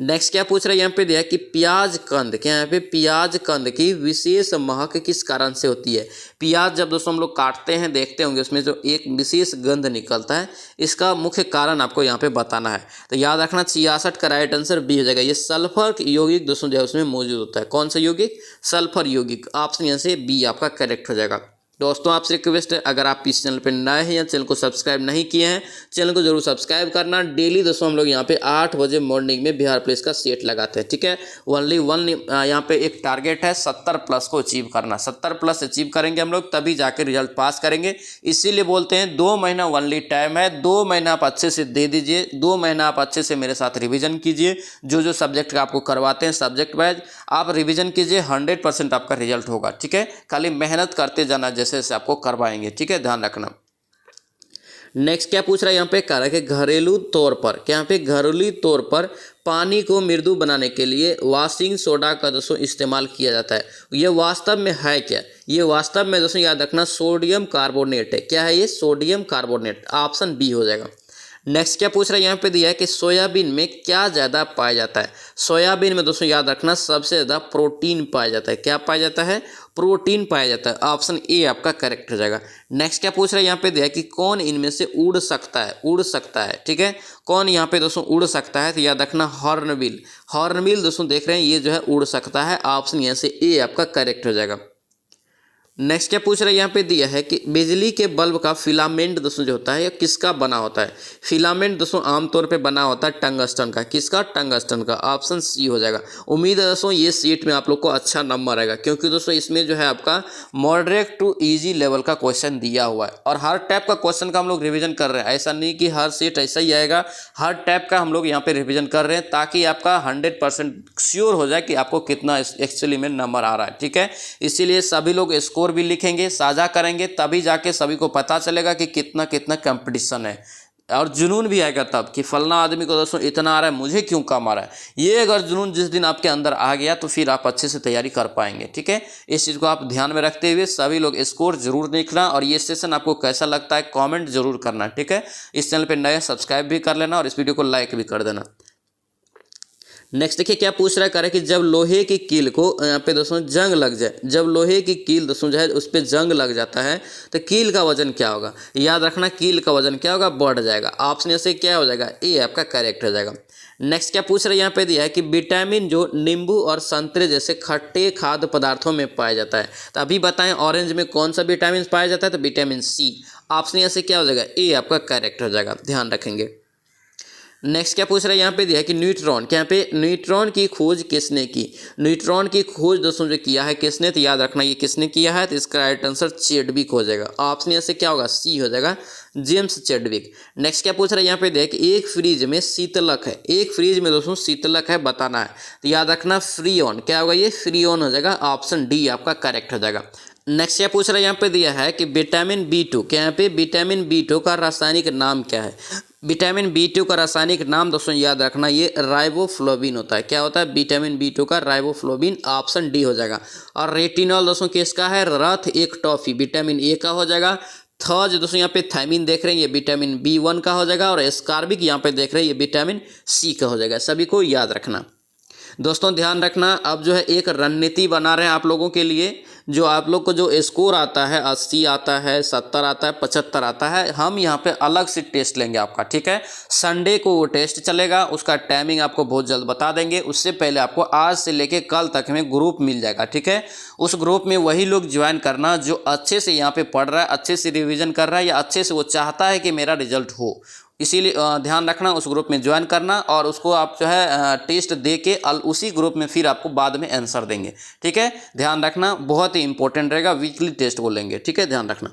नेक्स्ट क्या पूछ रहा है यहाँ पे दिया है कि प्याज कंद, क्या यहाँ पे प्याज कंद की विशेष महक किस कारण से होती है। प्याज जब दोस्तों हम लोग काटते हैं देखते होंगे उसमें जो एक विशेष गंध निकलता है, इसका मुख्य कारण आपको यहाँ पे बताना है। तो याद रखना 66 का राइट आंसर बी हो जाएगा। ये सल्फर यौगिक दोस्तों जो है उसमें मौजूद होता है। कौन सा यौगिक, सल्फर यौगिक। ऑप्शन यहाँ से बी आपका करेक्ट हो जाएगा। दोस्तों आपसे रिक्वेस्ट है, अगर आप इस चैनल पर नए हैं या चैनल को सब्सक्राइब नहीं किए हैं, चैनल को जरूर सब्सक्राइब करना। डेली दोस्तों हम लोग यहाँ पे 8 बजे मॉर्निंग में बिहार पुलिस का सेट लगाते हैं। ठीक है, ओनली वन यहाँ पे एक टारगेट है 70 प्लस को अचीव करना। 70 प्लस अचीव करेंगे हम लोग तभी जाके रिजल्ट पास करेंगे। इसीलिए बोलते हैं 2 महीना ओनली टाइम है। 2 महीना आप अच्छे से दे दीजिए, 2 महीना आप अच्छे से मेरे साथ रिविजन कीजिए। जो सब्जेक्ट का आपको करवाते हैं सब्जेक्ट वाइज आप रिविजन कीजिए, 100% आपका रिजल्ट होगा। ठीक है, खाली मेहनत करते जाना, जैसे आपको करवाएंगे। ठीक है, ध्यान रखना। नेक्स्ट क्या पूछ रहा है यहाँ पे, कह रहा है कि घरेलू तौर पर, क्या यहाँ पे घरेलू तौर पर पानी को मृदु बनाने के लिए वॉशिंग सोडा का दोस्तों इस्तेमाल किया जाता है। ये वास्तव में है क्या, ये वास्तव में दोस्तों याद रखना सोडियम कार्बोनेट है। क्या है ये, सोडियम कार्बोनेट। ऑप्शन बी हो जाएगा। नेक्स्ट क्या पूछ रहा है यहाँ पे दिया है कि सोयाबीन में क्या ज़्यादा पाया जाता है। सोयाबीन में दोस्तों याद रखना सबसे ज़्यादा प्रोटीन पाया जाता है। क्या पाया जाता है, प्रोटीन पाया जाता है। ऑप्शन ए आपका करेक्ट हो जाएगा। नेक्स्ट क्या पूछ रहा है यहाँ पे दिया है कि कौन इनमें से उड़ सकता है, उड़ सकता है। ठीक है, कौन यहाँ पे दोस्तों उड़ सकता है। तो याद रखना हॉर्नबिल। हॉर्नबिल दोस्तों देख रहे हैं ये जो है उड़ सकता है। ऑप्शन यहाँ से ए आपका करेक्ट हो जाएगा। नेक्स्ट क्या पूछ रहा है यहाँ पे दिया है कि बिजली के बल्ब का फिलामेंट दोस्तों जो होता है ये किसका बना होता है। फिलामेंट दोस्तों आमतौर पे बना होता है टंगस्टन का। किसका, टंगस्टन का। ऑप्शन सी हो जाएगा। उम्मीद है दोस्तों ये सीट में आप लोग को अच्छा नंबर आएगा, क्योंकि दोस्तों इसमें जो है आपका मॉडरेट टू ईजी लेवल का क्वेश्चन दिया हुआ है और हर टाइप का क्वेश्चन का हम लोग रिविजन कर रहे हैं। ऐसा नहीं कि हर सीट ऐसा ही आएगा, हर टाइप का हम लोग यहाँ पे रिविजन कर रहे हैं ताकि आपका 100% श्योर हो जाए कि आपको कितना एक्चुअली में नंबर आ रहा है। ठीक है, इसीलिए सभी लोग स्कोर भी लिखेंगे, साझा करेंगे, तभी जाके सभी को पता चलेगा कि कितना कितना कंपटीशन है और जुनून भी आएगा तब कि फलना आदमी को दोस्तों इतना आ रहा है, मुझे क्यों कम आ रहा है। ये अगर जुनून जिस दिन आपके अंदर आ गया तो फिर आप अच्छे से तैयारी कर पाएंगे। ठीक है, इस चीज़ को आप ध्यान में रखते हुए सभी लोग स्कोर जरूर देखना और ये सेशन आपको कैसा लगता है कमेंट जरूर करना। ठीक है, इस चैनल पर नए सब्सक्राइब भी कर लेना और इस वीडियो को लाइक भी कर देना। नेक्स्ट देखिए क्या पूछ रहा है कि जब लोहे की कील को यहाँ पे दोस्तों जंग लग जाए, जब लोहे की कील दोस्तों जो है उस पर जंग लग जाता है तो कील का वजन क्या होगा। याद रखना कील का वजन क्या होगा, बढ़ जाएगा। ऑप्शन से क्या हो जाएगा, ए आपका करेक्ट हो जाएगा। नेक्स्ट क्या पूछ रहे हैं यहाँ पे दिया है कि विटामिन जो नींबू और संतरे जैसे खट्टे खाद्य पदार्थों में पाया जाता है। तो अभी बताएं ऑरेंज में कौन सा विटामिन पाया जाता है, तो विटामिन सी। ऑप्शन यहाँ से क्या हो जाएगा, ए आपका करेक्ट हो जाएगा, ध्यान रखेंगे। नेक्स्ट क्या पूछ रहा है यहाँ पे दिया है कि न्यूट्रॉन, क्या यहाँ पे न्यूट्रॉन की खोज किसने की। न्यूट्रॉन की खोज दोस्तों जो किया है किसने, तो याद रखना ये किसने किया है, तो इसका राइट आंसर चैडविक हो जाएगा। ऑप्शन यहाँ से क्या होगा, सी हो जाएगा, जेम्स चैडविक। नेक्स्ट क्या पूछ रहा है यहाँ पे दिया है कि एक फ्रिज में शीतलक है, एक फ्रिज में दोस्तों शीतलक है बताना है। तो याद रखना फ्रीऑन, क्या होगा ये, फ्रीऑन हो जाएगा। ऑप्शन डी आपका करेक्ट हो जाएगा। नेक्स्ट क्या पूछ रहा है यहाँ पे दिया है कि विटामिन B2, क्या यहाँ पे विटामिन B2 का रासायनिक नाम क्या है। विटामिन बी 2 का रासायनिक नाम दोस्तों याद रखना, ये राइबोफ्लोविन होता है। क्या होता है? विटामिन बी 2 का राइबोफ्लोविन, ऑप्शन डी हो जाएगा। और रेटिनॉल दोस्तों किसका है? रथ एक टॉफी, विटामिन ए का हो जाएगा। थर्ड दोस्तों यहाँ पे थायमिन देख रहे हैं, ये विटामिन बी 1 का हो जाएगा। और एस्कॉर्बिक यहाँ पे देख रहे हैं, ये विटामिन सी का हो जाएगा। सभी को याद रखना। दोस्तों ध्यान रखना, अब जो है एक रणनीति बना रहे हैं आप लोगों के लिए। जो आप लोग को जो स्कोर आता है 80 आता है, 70 आता है, 75 आता है, हम यहाँ पे अलग से टेस्ट लेंगे आपका, ठीक है। संडे को वो टेस्ट चलेगा, उसका टाइमिंग आपको बहुत जल्द बता देंगे। उससे पहले आपको आज से लेके कल तक में ग्रुप मिल जाएगा, ठीक है। उस ग्रुप में वही लोग ज्वाइन करना जो अच्छे से यहाँ पे पढ़ रहा है, अच्छे से रिविजन कर रहा है, या अच्छे से वो चाहता है कि मेरा रिजल्ट हो। इसीलिए ध्यान रखना, उस ग्रुप में ज्वाइन करना, और उसको आप जो है टेस्ट दे के उसी ग्रुप में फिर आपको बाद में आंसर देंगे, ठीक है। ध्यान रखना, बहुत ही इंपॉर्टेंट रहेगा, वीकली टेस्ट बोलेंगे, ठीक है, ध्यान रखना।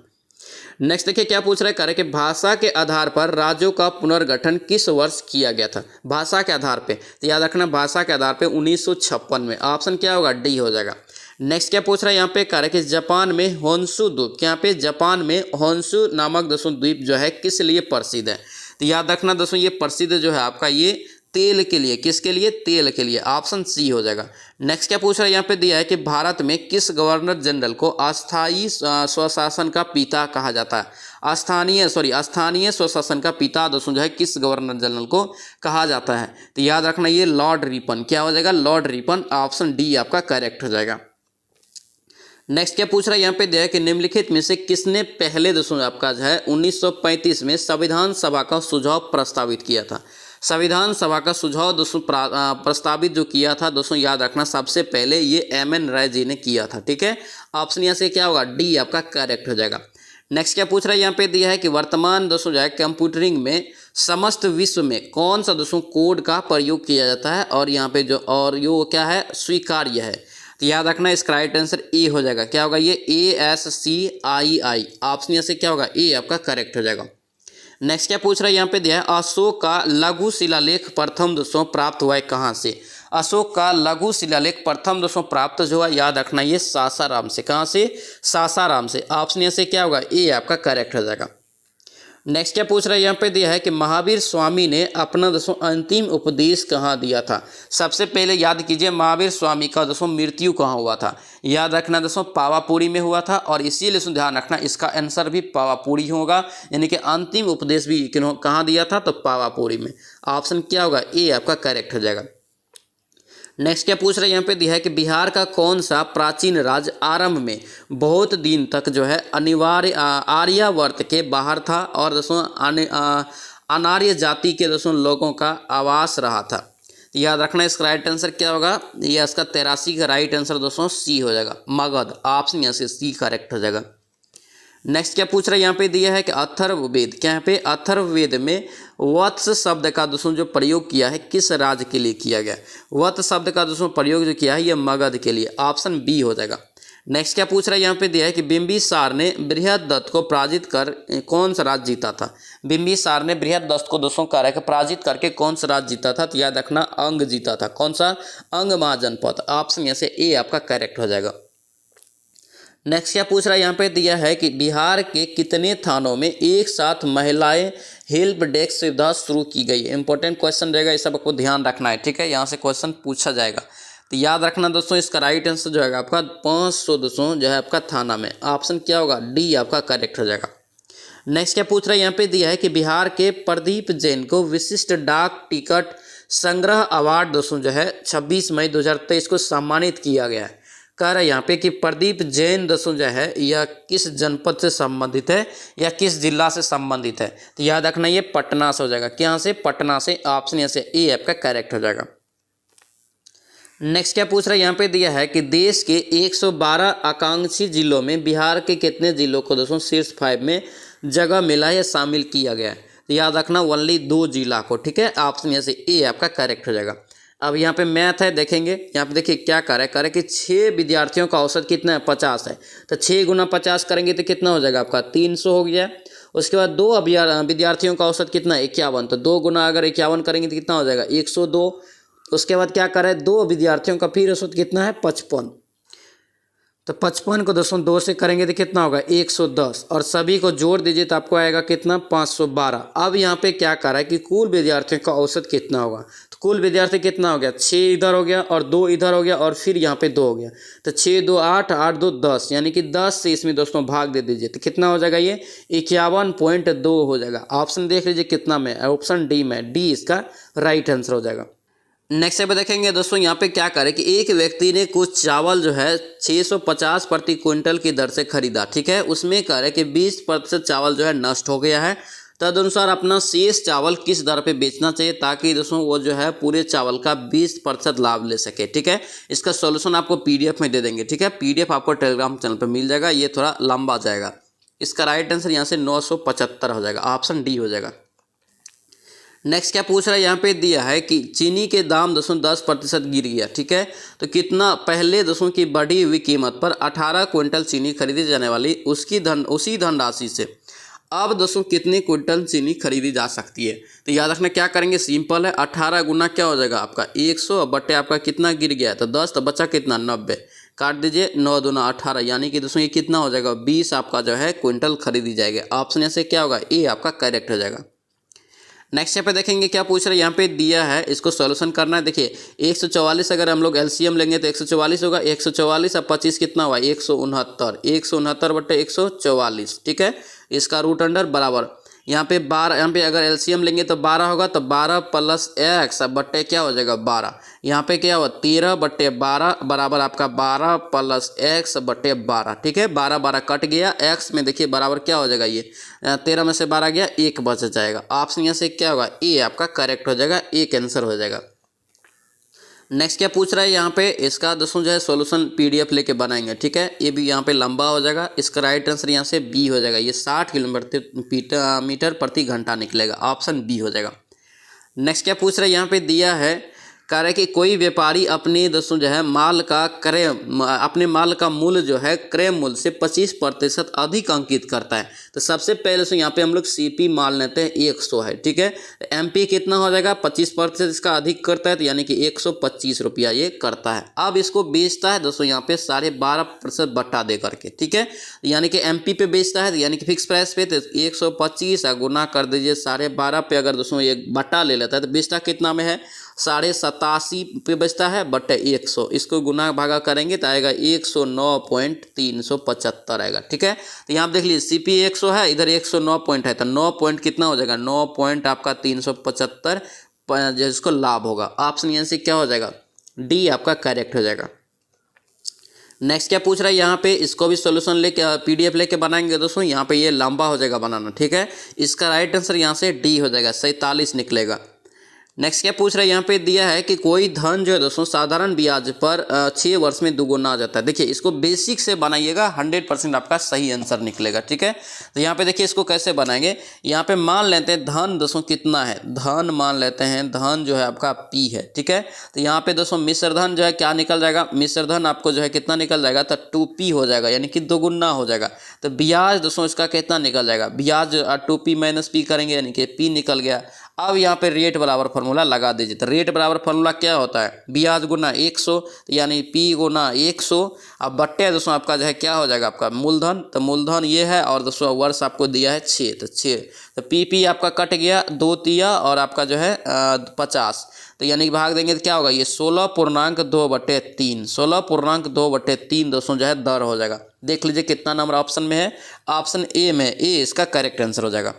नेक्स्ट देखिए क्या पूछ रहा है, करे कि भाषा के आधार पर राज्यों का पुनर्गठन किस वर्ष किया गया था? भाषा के आधार पे, तो याद रखना भाषा के आधार पे 1956 में। ऑप्शन क्या होगा? डी हो जाएगा। नेक्स्ट क्या पूछ रहा है यहाँ पे, कह रहे कि जापान में होन्शु द्वीप, यहाँ पे जापान में होन्शु नामक दोस्तों द्वीप जो है किस लिए प्रसिद्ध है? तो याद रखना दोस्तों, ये प्रसिद्ध जो है आपका ये तेल के लिए। किसके लिए? तेल के लिए। ऑप्शन सी हो जाएगा। नेक्स्ट क्या पूछ रहा है यहाँ पे दिया है कि भारत में किस गवर्नर जनरल को अस्थायी स्वशासन का पिता कहा जाता है? स्थानीय स्वशासन का पिता दोस्तों जो है किस गवर्नर जनरल को कहा जाता है? तो याद रखना ये लॉर्ड रिपन। क्या हो जाएगा? Lord Ripon. ऑप्शन डी आपका करेक्ट हो जाएगा। नेक्स्ट क्या पूछ रहा है यहाँ पे दिया है कि निम्नलिखित में से किसने पहले दोस्तों आपका जो है 1935 में संविधान सभा का सुझाव प्रस्तावित किया था? संविधान सभा का सुझाव दोस्तों प्रस्तावित जो किया था दोस्तों, याद रखना सबसे पहले ये एम.एन. राय जी ने किया था, ठीक है। ऑप्शन यहाँ से क्या होगा? डी आपका करेक्ट हो जाएगा। नेक्स्ट क्या पूछ रहा है यहाँ पे दिया है कि वर्तमान दोस्तों जो है कंप्यूटरिंग में समस्त विश्व में कौन सा दोस्तों कोड का प्रयोग किया जाता है? और यहाँ पे जो और यो क्या है? स्वीकार्य है। तो याद रखना इसका राइट आंसर ए हो जाएगा। क्या होगा? ये ASCII। ऑप्शन यहाँ से क्या होगा? ए आपका करेक्ट हो जाएगा। नेक्स्ट क्या पूछ रहा है यहाँ पे दिया है, अशोक का लघु शिलालेख प्रथम दोस्तों प्राप्त हुआ है कहाँ से? अशोक का लघु शिलालेख प्रथम दोस्तों प्राप्त जो है, याद रखना ये सासाराम से। कहाँ से? सासाराम से। ऑप्शन यहाँ से क्या होगा? ए आपका करेक्ट हो जाएगा। नेक्स्ट क्या पूछ रहा है यहाँ पे दिया है कि महावीर स्वामी ने अपना दोस्तों अंतिम उपदेश कहाँ दिया था? सबसे पहले याद कीजिए महावीर स्वामी का दोस्तों मृत्यु कहाँ हुआ था? याद रखना दोस्तों पावापुरी में हुआ था, और इसीलिए ध्यान रखना इसका आंसर भी पावापुरी होगा। यानी कि अंतिम उपदेश भी कहाँ दिया था? तो पावापुरी में। ऑप्शन क्या होगा? ए आपका करेक्ट हो जाएगा। नेक्स्ट क्या पूछ रहे हैं यहाँ पे दिया है कि बिहार का कौन सा प्राचीन राज्य आरंभ में बहुत दिन तक जो है अनिवार्य आर्यावर्त के बाहर था, और दोस्तों अनार्य जाति के दोस्तों लोगों का आवास रहा था? याद रखना इसका राइट आंसर क्या होगा? ये इसका 83 का राइट आंसर दोस्तों सी हो जाएगा, मगध। ऑप्शन यहाँ से सी करेक्ट हो जाएगा। नेक्स्ट क्या पूछ रहा है यहाँ पे दिया है कि अथर्ववेद, क्या यहाँ पे अथर्ववेद में वत्स शब्द का दोस्तों जो प्रयोग किया है किस राज्य के लिए किया गया? वत्स शब्द का दोस्तों प्रयोग जो किया है ये मगध के लिए। ऑप्शन बी हो जाएगा। नेक्स्ट क्या पूछ रहा है यहाँ पे दिया है कि बिंबिसार ने बृहदत्त को पराजित कर कौन सा राज्य जीता था? बिंबिसार ने बृहदत्त को दोस्तों पराजित करके कौन सा राज्य जीता था? तो याद रखना अंग जीता था। कौन सा? अंग महाजनपद। ऑप्शन यहाँ से ए आपका करेक्ट हो जाएगा। नेक्स्ट क्या पूछ रहा है यहाँ पे दिया है कि बिहार के कितने थानों में एक साथ महिलाएं हेल्प डेस्क सुविधा शुरू की गई? इंपॉर्टेंट क्वेश्चन रहेगा, इस सब आपको ध्यान रखना है, ठीक है। यहाँ से क्वेश्चन पूछा जाएगा, तो याद रखना दोस्तों इसका राइट आंसर जो है आपका 500 दोस्तों जो है आपका थाना में। ऑप्शन क्या होगा? डी आपका करेक्ट हो जाएगा। नेक्स्ट क्या पूछ रहा है यहाँ पे दिया है कि बिहार के प्रदीप जैन को विशिष्ट डाक टिकट संग्रह अवार्ड दोस्तों जो है 26 मई 2023 को सम्मानित किया गया है। कह रहा है यहाँ पे कि प्रदीप जैन दोस्तों जो है यह किस जनपद से संबंधित है या किस जिला से संबंधित है? तो याद रखना ये पटना से हो जाएगा। क्या से? पटना से। ऑप्शन यहाँ से ए आपका करेक्ट हो जाएगा। नेक्स्ट क्या पूछ रहा है यहाँ पे दिया है कि देश के 112 आकांक्षी जिलों में बिहार के कितने जिलों को दोस्तों शीर्ष 5 में जगह मिला या शामिल किया गया है? तो याद रखना ओनली 2 जिला को, ठीक है। ऑप्शन यहाँ से ए आपका करेक्ट हो जाएगा। अब यहाँ पे मैथ है, देखेंगे यहाँ पे देखिए क्या करे कि 6 विद्यार्थियों का औसत कितना है? 50 है। तो 6 गुना 50 करेंगे तो कितना हो जाएगा आपका? 300 हो गया। उसके बाद 2 विद्यार्थियों का औसत कितना है? 51। तो 2 गुना अगर 51 करेंगे तो कितना हो जाएगा? 102। उसके बाद क्या करें? 2 विद्यार्थियों का फिर औसत कितना है? 55। तो 55 को दोस्तों 2 से करेंगे तो कितना होगा 110, और सभी को जोड़ दीजिए तो आपको आएगा कितना 512। अब यहाँ पे क्या कर रहा है कि कुल विद्यार्थियों का औसत कितना होगा, तो कुल विद्यार्थी कितना हो गया 6 इधर हो गया और 2 इधर हो गया और फिर यहाँ पे 2 हो गया, तो 6 2 8 8 2 10, यानी कि 10 से इसमें दोस्तों भाग दे दीजिए तो कितना हो जाएगा ये 51.2 हो जाएगा। ऑप्शन देख लीजिए कितना में, ऑप्शन डी में, डी इसका राइट आंसर हो जाएगा। नेक्स्ट पे देखेंगे दोस्तों यहाँ पे क्या करें कि एक व्यक्ति ने कुछ चावल जो है 650 प्रति क्विंटल की दर से खरीदा, ठीक है। उसमें कह रहे कि 20% चावल जो है नष्ट हो गया है, तदनुसार अपना शेष चावल किस दर पे बेचना चाहिए ताकि दोस्तों वो जो है पूरे चावल का 20% लाभ ले सके, ठीक है। इसका सॉल्यूशन आपको पीडीएफ में दे देंगे, ठीक है। पीडीएफ आपको टेलीग्राम चैनल पर मिल जाएगा, ये थोड़ा लंबा जाएगा। इसका राइट आंसर यहाँ से 975 हो जाएगा, ऑप्शन डी हो जाएगा। नेक्स्ट क्या पूछ रहा है यहाँ पे दिया है कि चीनी के दाम दोस्तों 10% गिर गया, ठीक है। तो कितना पहले दोस्तों की बढ़ी हुई कीमत पर 18 क्विंटल चीनी खरीदी जाने वाली उसी धनराशि से अब दोस्तों कितने क्विंटल चीनी खरीदी जा सकती है। तो याद रखना क्या करेंगे, सिंपल है, 18 गुना क्या हो जाएगा आपका 100 बटे आपका कितना गिर गया तो 10, तो बचा कितना 90, काट दीजिए 9 दूना 18, यानी कि दोस्तों ये कितना हो जाएगा 20 आपका जो है क्विंटल खरीदी जाएगी। ऑप्शन यहाँ से क्या होगा ए आपका करेक्ट हो जाएगा। नेक्स्ट यहाँ पे देखेंगे क्या पूछ रहे हैं, यहाँ पे दिया है, इसको सॉल्यूशन करना है। देखिए 144 अगर हम लोग एलसीएम लेंगे तो 144 होगा, 144 और 25 कितना हुआ 169, 169 बटे 144, ठीक है। इसका रूट अंडर बराबर यहाँ पे 12, यहाँ पे अगर एलसीएम लेंगे तो 12 होगा, तो 12 प्लस एक्स बट्टे क्या हो जाएगा 12, यहाँ पे क्या हुआ 13 बट्टे 12 बराबर आपका 12 प्लस एक्स बट्टे 12, ठीक है। 12 12 कट गया, एक्स में देखिए बराबर क्या हो जाएगा, ये 13 में से 12 गया, 1 बच जाएगा। ऑप्शन यहाँ से क्या होगा ए आपका करेक्ट हो जाएगा, एक आंसर हो जाएगा। नेक्स्ट क्या पूछ रहा है यहाँ पे, इसका दोस्तों जो है सॉल्यूशन पीडीएफ लेके बनाएंगे, ठीक है। ये भी यहाँ पे लंबा हो जाएगा, इसका राइट आंसर यहाँ से बी हो जाएगा। ये 60 किलोमीटर प्रति घंटा निकलेगा, ऑप्शन बी हो जाएगा। नेक्स्ट क्या पूछ रहा है यहाँ पे दिया है, कह रहे कि कोई व्यापारी अपने दोस्तों जो है अपने माल का मूल्य जो है क्रय मूल्य से 25% अधिक अंकित करता है। तो सबसे पहले से यहाँ पे हम लोग सीपी मान लेते हैं 100 है, ठीक है। एमपी कितना हो जाएगा 25% इसका अधिक करता है, तो यानी कि 125 रुपया ये करता है। अब इसको बेचता है दोस्तों यहाँ पे 12.5% बट्टा दे करके, ठीक है। यानी कि एमपी पे बेचता है, यानी कि फिक्स प्राइस पे, तो 125 गुना कर दीजिए 12.5 पे, अगर दोस्तों ये बट्टा ले लेता है तो बेचता कितना में है 87.5 पे बचता है बटे 100, इसको गुना भागा करेंगे तो आएगा 109.375 आएगा, ठीक है। तो यहाँ देख लीजिए सीपी 100 है, इधर 109 पॉइंट है, तो 9 पॉइंट कितना हो जाएगा 9 पॉइंट आपका 375 जिसको लाभ होगा। ऑप्शन यहाँ से क्या हो जाएगा डी आपका करेक्ट हो जाएगा। नेक्स्ट क्या पूछ रहा है यहाँ पे, इसको भी सॉल्यूशन लेके पीडीएफ लेके बनाएंगे दोस्तों, यहाँ पे ये लंबा हो जाएगा बनाना, ठीक है। इसका राइट आंसर यहाँ से डी हो जाएगा, 47 निकलेगा। नेक्स्ट क्या पूछ रहा है यहाँ पे दिया है कि कोई धन जो है दोस्तों साधारण ब्याज पर 6 वर्ष में दुगुना आ जाता है। देखिए इसको बेसिक से बनाइएगा, 100% आपका सही आंसर निकलेगा, ठीक है। तो यहाँ पे देखिए इसको कैसे बनाएंगे, यहाँ पे मान लेते हैं धन दोस्तों कितना है, धन मान लेते हैं, धन जो है आपका पी है, ठीक है। तो यहाँ पे दोस्तों मिश्र धन जो है क्या निकल जाएगा, मिश्र धन आपको जो है कितना निकल जाएगा तो 2p हो जाएगा, यानी कि दोगुना हो जाएगा। तो ब्याज दोस्तों इसका कितना निकल जाएगा, ब्याज 2p माइनस p करेंगे, यानी कि p निकल गया। अब यहाँ पे रेट बराबर फार्मूला लगा दीजिए, तो रेट बराबर फार्मूला क्या होता है ब्याज गुना 100, यानी p गुना 100, अब बट्टे दोस्तों आपका जो है क्या हो जाएगा आपका मूलधन, तो मूलधन ये है और दोस्तों वर्ष आपको दिया है 6, तो 6, तो p आपका कट गया 2 तिया और आपका जो है 50, तो यानी कि भाग देंगे तो क्या होगा ये 16.2/3, 16.2/3 दोस्तों जो है दर हो जाएगा। देख लीजिए कितना नंबर ऑप्शन में है, ऑप्शन ए में, ए इसका करेक्ट आंसर हो जाएगा।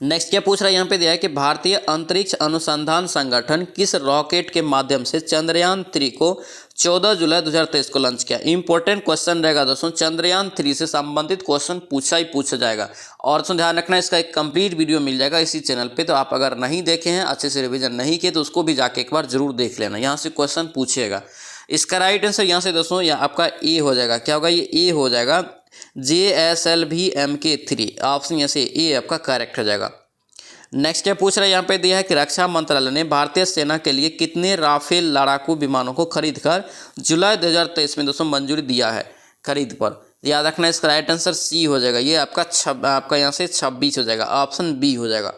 नेक्स्ट क्या पूछ रहा है यहाँ पे दिया है कि भारतीय अंतरिक्ष अनुसंधान संगठन किस रॉकेट के माध्यम से चंद्रयान 3 को 14 जुलाई 2023 को लॉन्च किया। इंपॉर्टेंट क्वेश्चन रहेगा दोस्तों, चंद्रयान 3 से संबंधित क्वेश्चन पूछा जाएगा। और दोस्तों ध्यान रखना इसका एक कंप्लीट वीडियो मिल जाएगा इसी चैनल पे, तो आप अगर नहीं देखे हैं, अच्छे से रिवीजन नहीं किए तो उसको भी जाके एक बार जरूर देख लेना, यहाँ से क्वेश्चन पूछेगा। इसका राइट आंसर यहाँ से दोस्तों यहाँ आपका ए हो जाएगा, क्या होगा ये ए हो जाएगा JSLV MK3, ऑप्शन यहाँ से ए आपका करेक्ट हो जाएगा। नेक्स्ट क्या पूछ रहा है यहाँ पे दिया है कि रक्षा मंत्रालय ने भारतीय सेना के लिए कितने राफेल लड़ाकू विमानों को खरीदकर जुलाई 2023 में दोस्तों मंजूरी दिया है खरीद पर। याद रखना इसका राइट आंसर सी हो जाएगा, ये आपका यहाँ से 26 हो जाएगा, ऑप्शन बी हो जाएगा।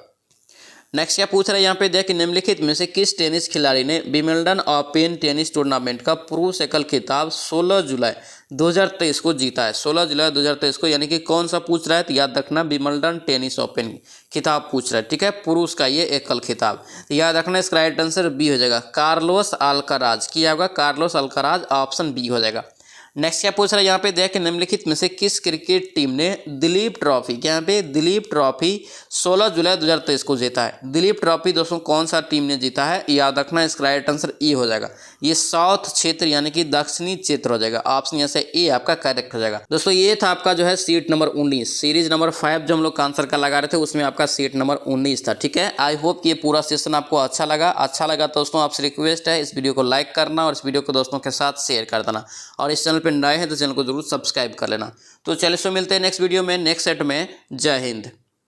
नेक्स्ट क्या पूछ रहा है यहाँ पे देखिए, निम्नलिखित में से किस टेनिस खिलाड़ी ने विंबलडन ओपन टेनिस टूर्नामेंट का पुरुष एकल खिताब 16 जुलाई 2023 को जीता है। 16 जुलाई 2023 को, यानी कि कौन सा पूछ रहा है तो याद रखना विंबलडन टेनिस ओपन खिताब पूछ रहा है, ठीक है, पुरुष का ये एकल खिताब। याद रखना इसका राइट आंसर बी हो जाएगा, कार्लोस अल्काराज। किया होगा कार्लोस अल्काराज, ऑप्शन बी हो जाएगा। नेक्स्ट क्या पूछ रहा है यहाँ पे देखिए, निम्नलिखित में से किस क्रिकेट टीम ने दिलीप ट्रॉफी, यहाँ पे दिलीप ट्रॉफी 16 जुलाई 2023 को जीता है। दिलीप ट्रॉफी दोस्तों कौन सा टीम ने जीता है, याद रखना इसका राइट आंसर ई हो जाएगा, ये साउथ क्षेत्र यानी कि दक्षिणी क्षेत्र हो जाएगा। ऑप्शन यहाँ से ए आपका करेक्ट हो जाएगा। दोस्तों ये था आपका जो है सीट नंबर 19, सीरीज नंबर 5 जो हम लोग आंसर का लगा रहे थे उसमें आपका सीट नंबर 19 था, ठीक है। आई होप ये पूरा सेशन आपको अच्छा लगा तो दोस्तों आपसे रिक्वेस्ट है इस वीडियो को लाइक करना और इस वीडियो को दोस्तों के साथ शेयर कर देना, और इस चैनल पर नए हैं तो चैनल को जरूर सब्सक्राइब कर लेना। तो चलिए सो मिलते हैं नेक्स्ट वीडियो में, नेक्स्ट सेट में। जय हिंद।